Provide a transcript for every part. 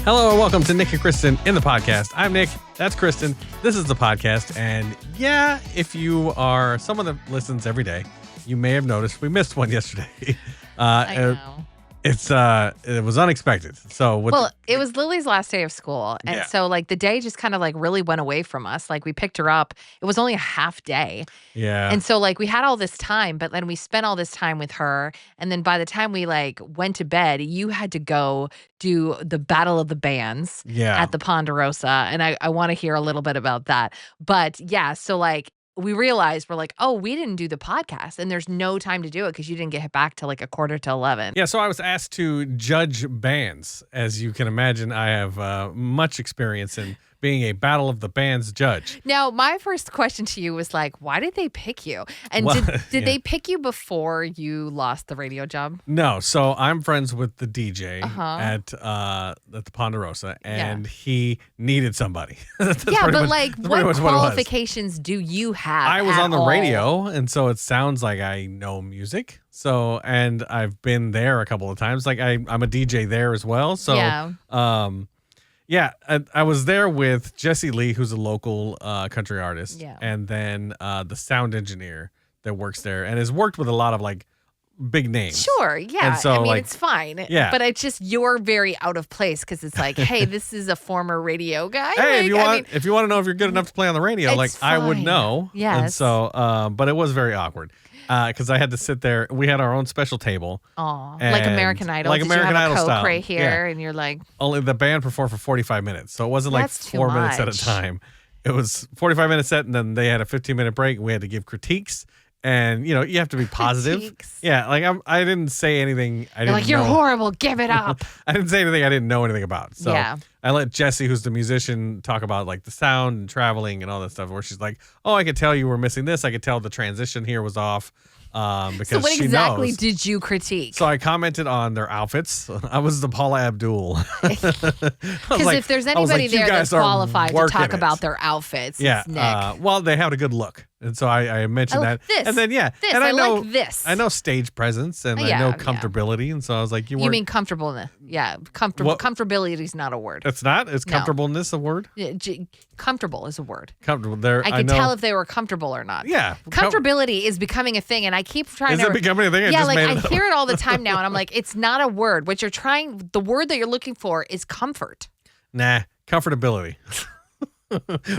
Hello and welcome to Nick and Kristen in the podcast. I'm Nick. That's Kristen. This is the podcast. And yeah, if you are someone that listens every day, you may have noticed we missed one yesterday. I know. It was unexpected. So it was Lily's last day of school. And so like the day just kind of like really went away from us. Like we picked her up. It was only a half day. Yeah. And so like we had all this time, but then we spent all this time with her. And then by the time we like went to bed, you had to go do the Battle of the Bands at the Ponderosa. And I want to hear a little bit about that. But yeah, so like we realized we're like, oh, we didn't do the podcast and there's no time to do it because you didn't get back till like 11:45. Yeah, so I was asked to judge bands. As you can imagine, I have much experience in being a Battle of the Bands judge. Now, my first question to you was like, why did they pick you? And did they pick you before you lost the radio job? No, so I'm friends with the DJ at the Ponderosa, and he needed somebody. But like, what qualifications do you have? I was on the radio, and so it sounds like I know music. So, and I've been there a couple of times. Like I'm a DJ there as well. So, I was there with Jesse Lee, who's a local country artist, and then the sound engineer that works there and has worked with a lot of like big names. Sure, yeah. And so, I mean, it's fine. Yeah. But it's just you're very out of place because it's like, hey, this is a former radio guy. Hey, like, if you want to know if you're good enough to play on the radio, like fine. I would know. Yes. And so, but it was very awkward. Because I had to sit there. We had our own special table. Oh, like American Idol. Like American you have Idol a Coke style. right here, and you're like... Only the band performed for 45 minutes. So it wasn't like 4 minutes at a time. It was 45-minute set, and then they had a 15-minute break, and we had to give critiques. And, you have to be positive. Critiques. Yeah, like I didn't say anything. You're horrible. Give it up. I didn't say anything I didn't know anything about. So yeah. I let Jessie, who's the musician, talk about like the sound and traveling and all that stuff, where she's like, oh, I could tell you were missing this. I could tell the transition here was off. Because so what she exactly knows. did you critique? So I commented on their outfits. I was the Paula Abdul. Because if there's anybody there that's qualified to talk about their outfits, it's Nick. Well, they had a good look. And so I mentioned that. This, and then, this, and I like this. I know stage presence and I know comfortability. And so I was like, you mean comfortableness. Yeah. Comfortability is not a word. It's not? Is comfortableness a word? Comfortable is a word. Comfortable. There. I could tell if they were comfortable or not. Yeah. Comfortability is becoming a thing. And I keep trying to. Is it becoming a thing? Yeah, I hear it all the time now. And I'm like, it's not a word. What you're trying, the word that you're looking for is comfort. Nah. Comfortability.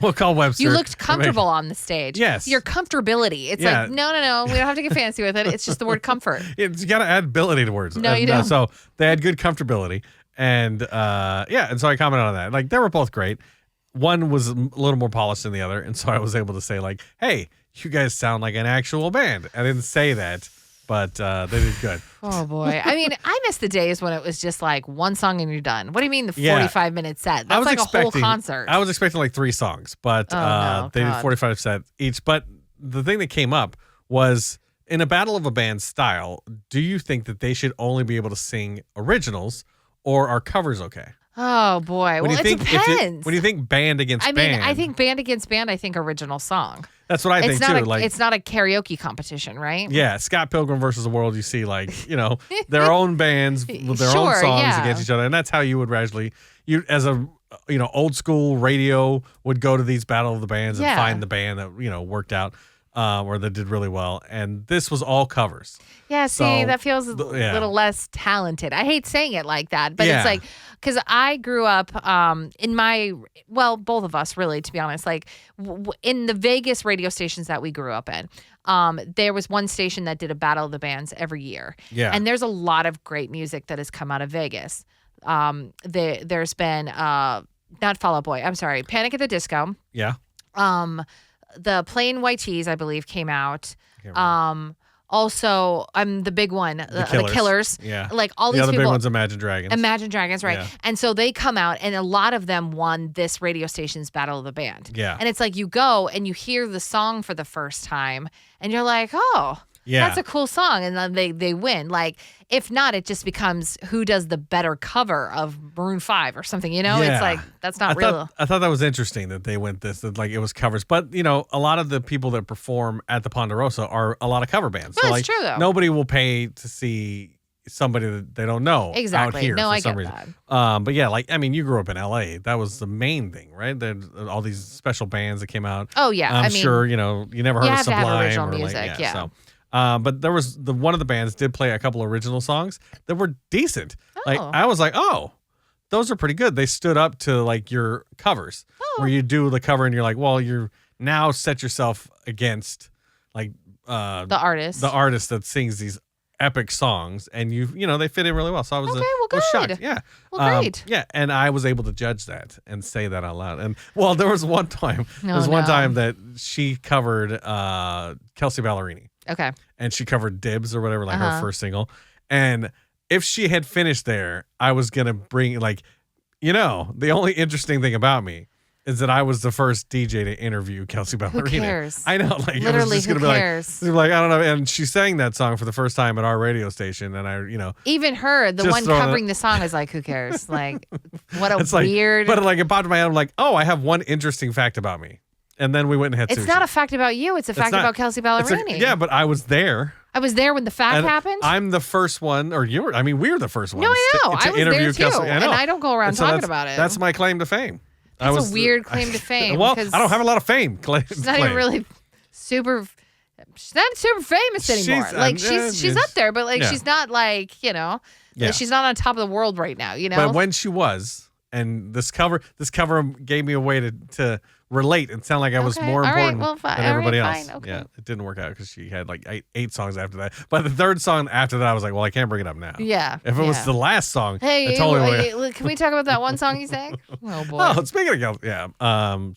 We'll call Webster. You looked comfortable on the stage. Yes. Your comfortability. It's like, no. We don't have to get fancy with it. It's just the word comfort. You got to add ability to words. No, you don't. So they had good comfortability. And and so I commented on that. Like, they were both great. One was a little more polished than the other. And so I was able to say, like, hey, you guys sound like an actual band. I didn't say that, but they did good. Oh, boy. I mean, I miss the days when it was just like one song and you're done. What do you mean the 45-minute set? That's like a whole concert. I was expecting like 3 songs, but they did 45 sets each. But the thing that came up was, in a Battle of a Band style, do you think that they should only be able to sing originals, or are covers okay? Oh, boy. Well, it depends. When you think band against band. I mean, I think band against band, I think original song. That's what I think, too. It's not a karaoke competition, right? Yeah. Scott Pilgrim versus the World, you see, like, their own bands with their own songs against each other. And that's how you would as a, old school radio would go to these Battle of the Bands and find the band that, worked out. Or that did really well, and this was all covers. Yeah, see, that feels a little less talented. I hate saying it like that, but it's like, because I grew up both of us, really, to be honest, like in the Vegas radio stations that we grew up in. There was one station that did a Battle of the Bands every year. Yeah. And there's a lot of great music that has come out of Vegas. There's been, not Fall Out Boy, I'm sorry, Panic at the Disco. Yeah. The Plain White Tees, I believe, came out. Also, the big one, the Killers. Yeah. Like all these people. The other big one's Imagine Dragons. Imagine Dragons, right. Yeah. And so they come out, and a lot of them won this radio station's Battle of the Band. Yeah. And it's like you go and you hear the song for the first time, and you're like, oh, that's a cool song. And then they win. Like, if not, it just becomes who does the better cover of Maroon 5 or something, Yeah. It's like, that's not real. I thought that was interesting that they went that like it was covers. But, a lot of the people that perform at the Ponderosa are a lot of cover bands. No, so it's true, though. Nobody will pay to see somebody that they don't know out here no, for I some get reason. that. But yeah, like I mean, you grew up in LA. That was the main thing, right? There's all these special bands that came out. Oh yeah, I'm sure you never heard of have to have Sublime original or music, like yeah. So, but there was one of the bands did play a couple original songs that were decent. Like I was like, oh, those are pretty good. They stood up to like your covers, where you do the cover and you're like, well, you're now set yourself against like the artist that sings these epic songs, and they fit in really well. So I was well, shocked. Yeah. Well, great. Yeah, and I was able to judge that and say that out loud. And well, there was one time that she covered Kelsey Ballerini. Okay. And she covered Dibs or whatever, like her first single. And if she had finished there, I was gonna bring the only interesting thing about me is that I was the first DJ to interview Kelsey Ballerini. Who cares? I know, like literally, it was just who gonna cares? Be like, I don't know. And she sang that song for the first time at our radio station, and even her, the one covering the song, is like, who cares? Like, what a weird. But like it popped in my head. I'm like, oh, I have one interesting fact about me, and then we went and had sushi. It's not a fact about you. It's a fact about Kelsey Ballerini. Yeah, but I was there. I was there when the fact happened. I'm the first one, or you were. I mean, we're the first ones. No, I know. To I was interview there too, Kelsey. I know. and I don't go around talking about it. That's my claim to fame. That's a weird claim to fame. Well, I don't have a lot of fame. She's not even really super. She's not super famous anymore. She's up there, but she's not like she's not on top of the world right now. But when she was, and this cover gave me a way to relate and sound like I was more important than everybody else. Fine. Okay. Yeah, it didn't work out because she had like eight songs after that. But the third song after that, I was like, well, I can't bring it up now. Yeah. If it was the last song, hey, totally can we talk about that one song you sang? Oh boy. Oh, speaking of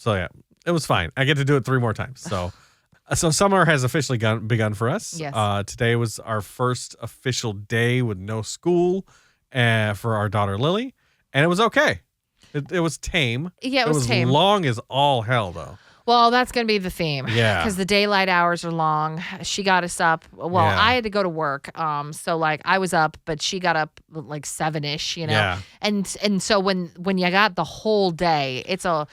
so yeah, it was fine. I get to do it 3 more times. So. So summer has officially begun for us. Yes. Today was our first official day with no school for our daughter Lily, and it was okay. It was tame. Yeah, it was tame. Long as all hell, though. Well, that's going to be the theme. Yeah. Because the daylight hours are long. She got us up. Well, I had to go to work. So like I was up, but she got up like 7-ish, Yeah. And so when you got the whole day, it's a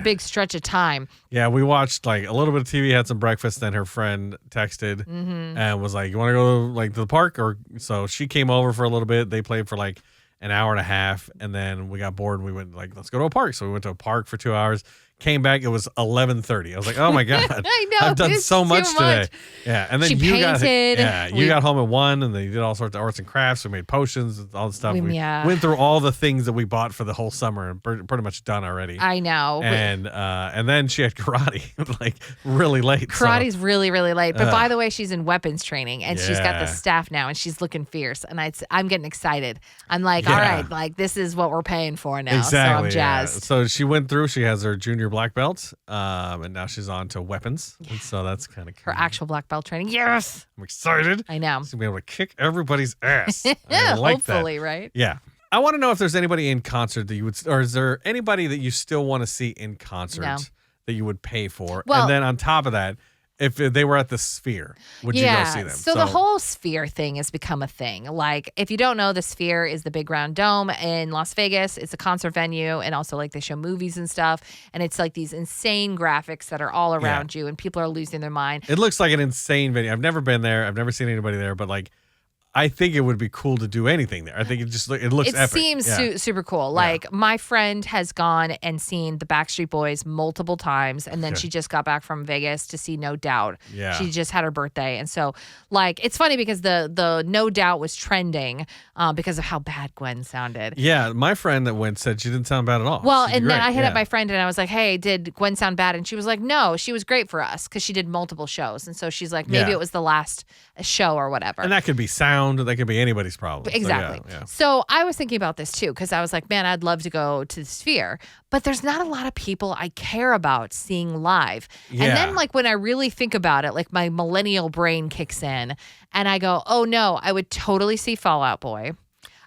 big stretch of time. Yeah, we watched like a little bit of TV, had some breakfast, then her friend texted and was like, "You want to go to the park?" Or so she came over for a little bit. They played for like an hour and a half, and then we got bored and we went like, let's go to a park. So we went to a park for 2 hours. Came back, it was 11:30. I was like, oh my god, I know, I've done so much today. Much. Yeah, and then you painted. You got home at 1, and then you did all sorts of arts and crafts. We made potions, and all the stuff. We went through all the things that we bought for the whole summer, and pretty much done already. I know. And then she had karate like really late. Karate's really late. But by the way, she's in weapons training, and she's got the staff now, and she's looking fierce. And I'm getting excited. I'm like, all right, like this is what we're paying for now. Exactly. So I'm jazzed. So she went through. She has her junior black belt, and now she's on to weapons. And so that's kind of her actual black belt training. Yes, I'm excited. I know. She's gonna be able to kick everybody's ass. I like hopefully, that. Right? Yeah. I want to know if there's anybody in concert that you would, or is there anybody that you still want to see in concert that you would pay for? Well, and then on top of that, if they were at the Sphere, would you go see them? So the whole Sphere thing has become a thing. Like, if you don't know, the Sphere is the big round dome in Las Vegas. It's a concert venue, and also like they show movies and stuff. And it's like these insane graphics that are all around you, and people are losing their mind. It looks like an insane venue. I've never been there. I've never seen anybody there, but like, I think it would be cool to do anything there. I think it looks epic. It seems super cool. Like, my friend has gone and seen the Backstreet Boys multiple times, and then she just got back from Vegas to see No Doubt. Yeah. She just had her birthday. And so, like, it's funny because the No Doubt was trending because of how bad Gwen sounded. Yeah, my friend that went said she didn't sound bad at all. Well, and then I hit up my friend, and I was like, hey, did Gwen sound bad? And she was like, no, she was great for us because she did multiple shows. And so she's like, maybe it was the last show or whatever. And that could be sound. That could be anybody's problem. Exactly. So I was thinking about this too, because I was like, man, I'd love to go to the Sphere, but there's not a lot of people I care about seeing live. And then like when I really think about it, like my millennial brain kicks in and I go, oh no, I would totally see Fall Out Boy.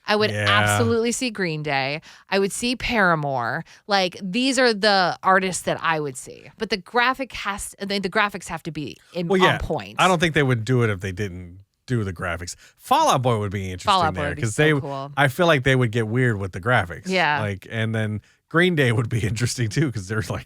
I would absolutely see Green Day. I would see Paramore. Like, these are the artists that I would see. But the graphics have to be on point. I don't think they would do it if they didn't do the graphics. Fall Out Boy would be interesting there because cool. I feel like they would get weird with the graphics. Yeah. Like, and then Green Day would be interesting too because they're like,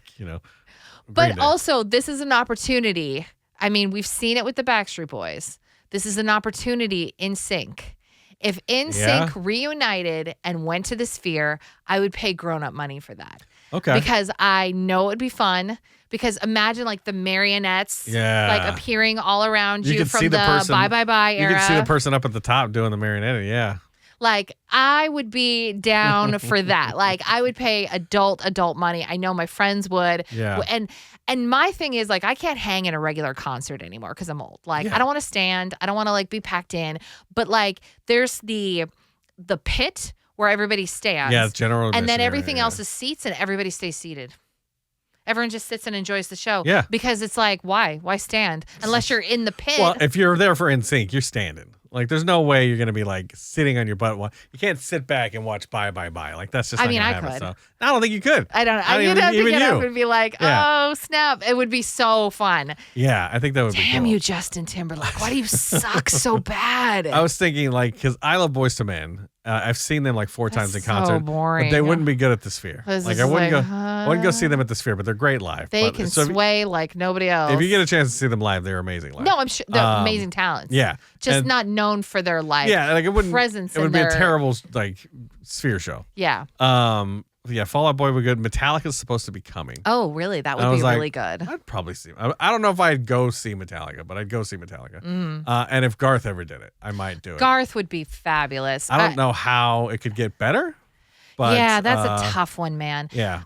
But also, this is an opportunity. I mean, we've seen it with the Backstreet Boys. This is an opportunity in sync. If NSYNC reunited and went to the Sphere, I would pay grown-up money for that. Okay. Because I know it'd be fun. Because imagine like the marionettes like appearing all around you from the Bye Bye Bye era. You can see the person up at the top doing the marionette. Yeah. Like, I would be down for that. Like, I would pay adult money. I know my friends would. Yeah. And my thing is, like, I can't hang in a regular concert anymore because I'm old. Like, I don't want to stand. I don't want to, like, be packed in. But, like, there's the pit where everybody stands. Yeah, it's general admission. And then everything else is seats, and everybody stays seated. Everyone just sits and enjoys the show. Yeah. Because it's like, why? Why stand? Unless you're in the pit. Well, if you're there for NSYNC, you're standing. Like, there's no way you're going to be, like, sitting on your butt. You can't sit back and watch Bye Bye Bye. Like, that's just not going to happen. I could. So, I don't think you could. You'd have to get up and be like, oh, snap. It would be so fun. Yeah, I think that would be cool. Damn you, Justin Timberlake. Why do you suck so bad? I was thinking, like, because I love Boyz II Men. I've seen them like 4 times in concert. So boring. But they wouldn't be good at the Sphere. Like, I wouldn't go see them at the Sphere, but they're great live. They can sway like nobody else. If you get a chance to see them live, they're amazing live. No, I'm sure they're amazing talents. Yeah. Just not known for their live like it wouldn't, presence. It would be a terrible like Sphere show. Yeah. Fall Out Boy would be good. Metallica's supposed to be coming. Oh, really? That would be really good. I'd probably see him. I don't know if I'd go see Metallica, but I'd go see Metallica. And if Garth ever did it, I might do it. Garth would be fabulous. I don't know how it could get better. But, yeah, that's a tough one, man. Yeah.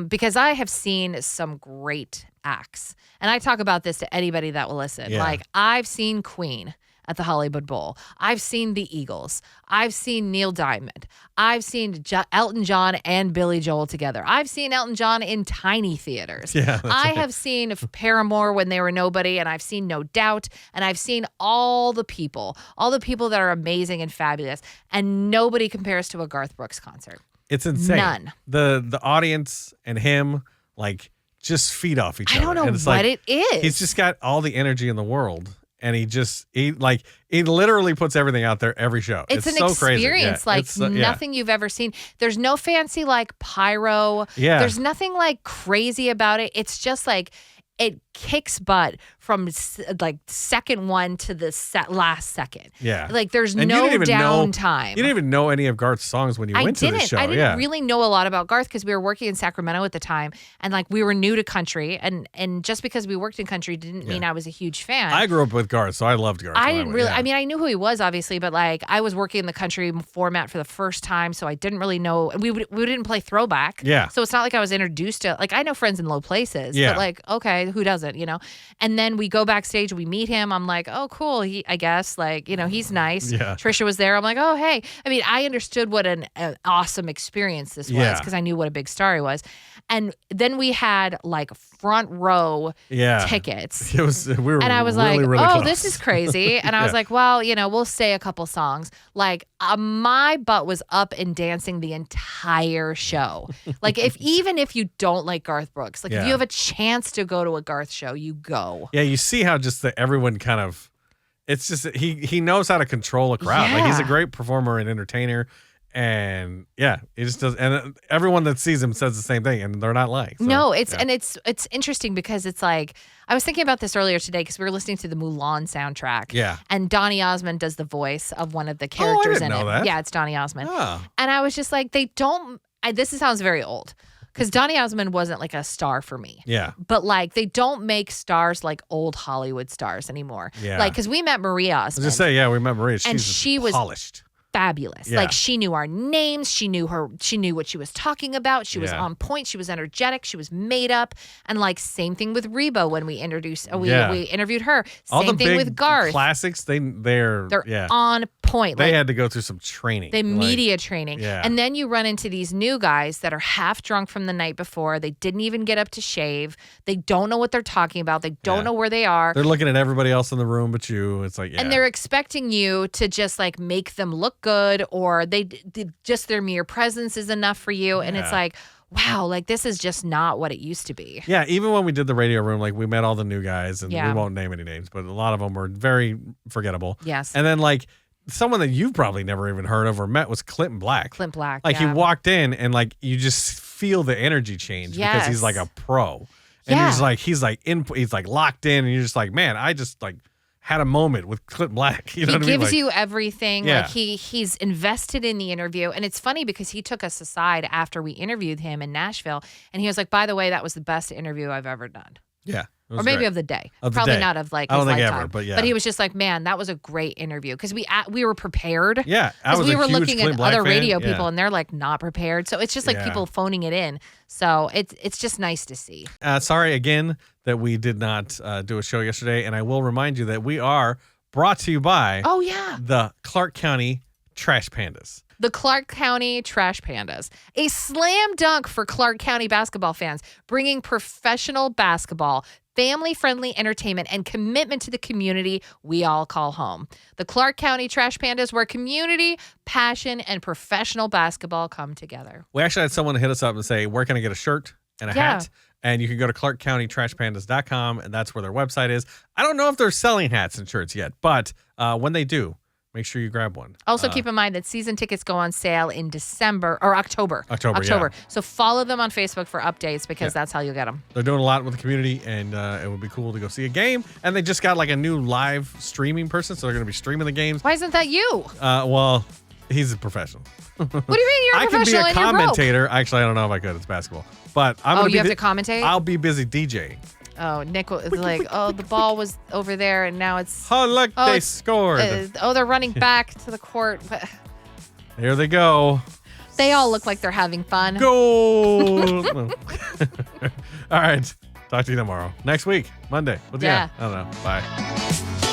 Because I have seen some great acts. And I talk about this to anybody that will listen. Yeah. Like, I've seen Queen at the Hollywood Bowl. I've seen the Eagles. I've seen Neil Diamond. I've seen Elton John and Billy Joel together. I've seen Elton John in tiny theaters. Yeah, I have seen Paramore when they were nobody, and I've seen No Doubt, and I've seen all the people that are amazing and fabulous, and nobody compares to a Garth Brooks concert. It's insane. None. The audience and him, like, just feed off each other. I don't know what it is. He's just got all the energy in the world. And he literally puts everything out there every show. It's an so experience crazy. like nothing you've ever seen. There's no fancy like pyro. Yeah. There's nothing like crazy about it. It's just like it kicks butt from like second one to the last second. Yeah. Like there's no downtime. You didn't even know any of Garth's songs when you went to the show. I didn't really know a lot about Garth because we were working in Sacramento at the time, and like we were new to country, and just because we worked in country didn't mean I was a huge fan. I grew up with Garth, so I loved Garth. I didn't really. I mean, I knew who he was obviously, but like I was working in the country format for the first time, so I didn't really know. We didn't play throwback. Yeah. So it's not like I was introduced to like I know Friends in Low Places. Yeah. But like okay, who doesn't? You know. And then we go backstage, we meet him. I'm like, oh, cool. I guess, like, you know, he's nice. Yeah. Trisha was there. I'm like, oh, hey. I mean, I understood what an awesome experience this was because I knew what a big star he was. And then we had like front row tickets. It was we were and I was really, like, really oh, close. this is crazy. And I was like, well, you know, we'll say a couple songs. Like my butt was up and dancing the entire show. Like even if you don't like Garth Brooks, like if you have a chance to go to a Garth show, you go. Yeah, you see how just everyone kind of, it's just he knows how to control a crowd. Like he's a great performer and entertainer. And he just does, and everyone that sees him says the same thing, and they're not lying. So, no, it's interesting because it's like I was thinking about this earlier today because we were listening to the Mulan soundtrack. Yeah, and Donny Osmond does the voice of one of the characters in it. That. Yeah, it's Donny Osmond. Oh. And I was just like, this sounds very old because Donny Osmond wasn't like a star for me. Yeah, but like they don't make stars like old Hollywood stars anymore. Yeah, like because we met Maria Osmond. I was just say we met Maria, and she was polished. Fabulous. Like she knew our names. She knew what she was talking about. She was on point. She was energetic. She was made up. And like same thing with Reba when we interviewed her. Same thing with Garth. Classics, they're on point. They had to go through some training. Media training. Yeah. And then you run into these new guys that are half drunk from the night before. They didn't even get up to shave. They don't know what they're talking about. They don't know where they are. They're looking at everybody else in the room but you. It's like, and they're expecting you to just like make them look good, or just their mere presence is enough for you. And it's like, wow, like this is just not what it used to be. Yeah, even when we did the radio room, like we met all the new guys, and we won't name any names, but a lot of them were very forgettable. Yes. And then like someone that you've probably never even heard of or met was Clinton Black. Clint Black. Like he walked in and like you just feel the energy change because he's like a pro. And he's like locked in, and you're just like, man, I just like had a moment with Clint Black. You know what I mean? He gives Like, you everything. Yeah. Like he's invested in the interview. And it's funny because he took us aside after we interviewed him in Nashville. And he was like, by the way, that was the best interview I've ever done. Yeah. Or maybe great. of the day. Of the Probably day. not of like I his don't think lifetime. ever, but yeah. But he was just like, man, that was a great interview. Because we were prepared. Yeah. I was we a were huge looking Clint at Black other fan. radio Yeah. people and they're like not prepared. So it's just like Yeah. people phoning it in. So it's just nice to see. Sorry again that we did not do a show yesterday. And I will remind you that we are brought to you by Oh, yeah. the Clark County Trash Pandas. The Clark County Trash Pandas, a slam dunk for Clark County basketball fans, bringing professional basketball, family-friendly entertainment, and commitment to the community we all call home. The Clark County Trash Pandas, where community, passion, and professional basketball come together. We actually had someone hit us up and say, where can I get a shirt and a hat? And you can go to clarkcountytrashpandas.com, and that's where their website is. I don't know if they're selling hats and shirts yet, but when they do, make sure you grab one. Also, keep in mind that season tickets go on sale in December or October. October. Yeah. So follow them on Facebook for updates because that's how you'll get them. They're doing a lot with the community, and it would be cool to go see a game. And they just got like a new live streaming person, so they're going to be streaming the games. Why isn't that you? Well, he's a professional. What do you mean you're a I can be professional a and you're broke? commentator. Actually, I don't know if I could. It's basketball. But I'm going you have to commentate? I'll be busy DJing. Oh, Nick was like, the ball was over there and now it's... Oh, look, they scored. They're running back to the court. But Here they go. they all look like they're having fun. Goal. All right. Talk to you tomorrow. Next week, Monday. I don't know. Bye.